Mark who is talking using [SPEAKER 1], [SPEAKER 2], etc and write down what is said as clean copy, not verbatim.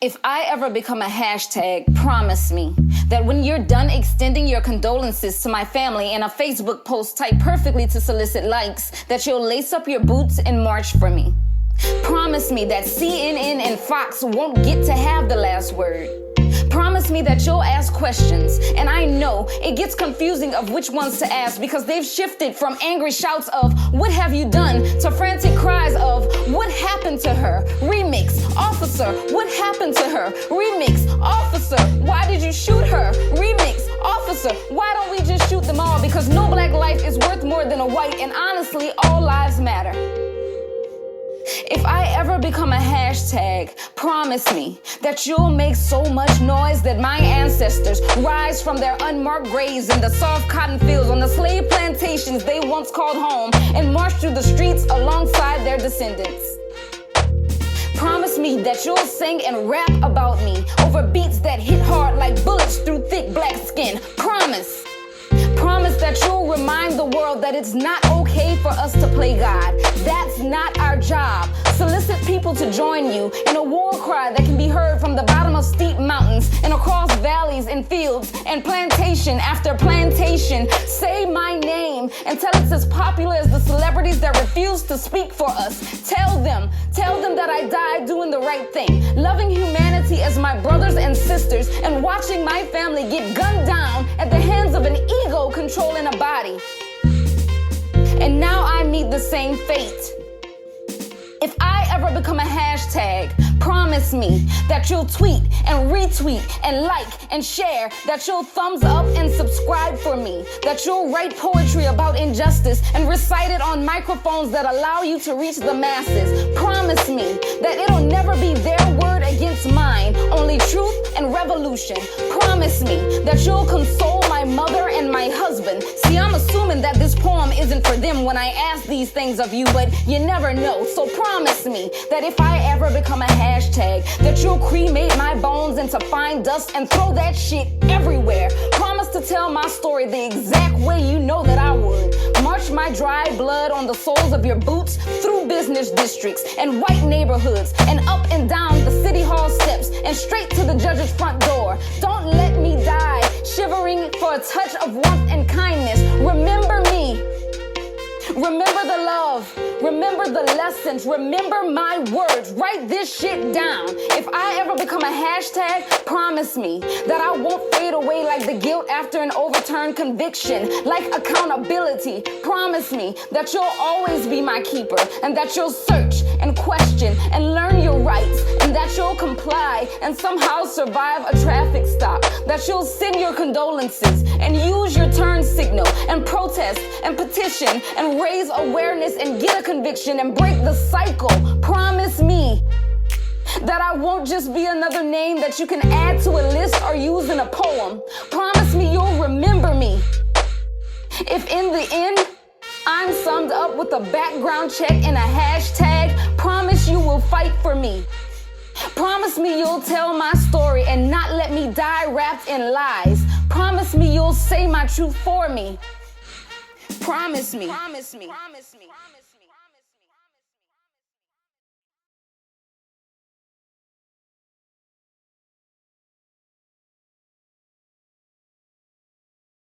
[SPEAKER 1] If I ever become a hashtag, promise me that when you're done extending your condolences to my family in a Facebook post typed perfectly to solicit likes, that you'll lace up your boots and march for me. Promise me that CNN and Fox won't get to have the last word. Promise me that you'll ask questions, and I know it gets confusing of which ones to ask because they've shifted from angry shouts of "what have you done" to frantic cries of "what happened to her?" Remix, officer, what happened to her? Remix, officer, why did you shoot her? Remix, officer, why don't we just shoot them all? Because no black life is worth more than a white, and honestly, all lives matter. If I ever become a hashtag, promise me that you'll make so much noise that my ancestors rise from their unmarked graves in the soft cotton fields on the slave plantations they once called home and march through the streets alongside their descendants. Promise me that you'll sing and rap about me over beats that hit hard like bullets through thick black skin. Promise. Promise that you'll remind the world that it's not okay for us to play God. That's not our job. Solicit people to join you in a war cry that can be heard from the bottom of steep mountains and across valleys and fields and plantation after plantation. Say my name until it's as popular as the celebrities that refuse to speak for us. Tell them that I died doing the right thing, loving humanity as my brothers and sisters, and watching my family get gunned down at the hands of an ego controlling a body. And now I meet the same fate. If I ever become a hashtag, promise me that you'll tweet and retweet and like and share, that you'll thumbs up and subscribe for me, that you'll write poetry about injustice and recite it on microphones that allow you to reach the masses. Promise me that it'll never be their word against mine, only truth and revolution. Promise me that you'll console my mother and my husband. See, I'm assuming that this poem isn't for them when I ask these things of you, but you never know. So promise me that if I ever become a hashtag, that you'll cremate my bones into fine dust and throw that shit everywhere. Promise to tell my story the exact way you know that I would. March my dry blood on the soles of your boots through business districts and white neighborhoods and up and down the city hall steps and straight to the judge's front door. Don't let me die shivering for a touch of warmth and kindness. Remember me. Remember the love. Remember the lessons. Remember my words. Write this shit down. If I ever become a hashtag, promise me that I won't fade away like the guilt after an overturned conviction, like accountability. Promise me that you'll always be my keeper, and that you'll search and question and learn your rights, and that you'll comply and somehow survive a traffic stop, that you'll send your condolences and use your turn signal and protest and petition and raise awareness and get a conviction and break the cycle. Promise me that I won't just be another name that you can add to a list or use in a poem. Promise me you'll remember me. If in the end I'm summed up with a background check and a hashtag, promise you will fight for me. Promise me you'll tell my story and not let me die wrapped in lies. Promise me you'll say my truth for me. Promise me. Promise me. Promise me. Promise me.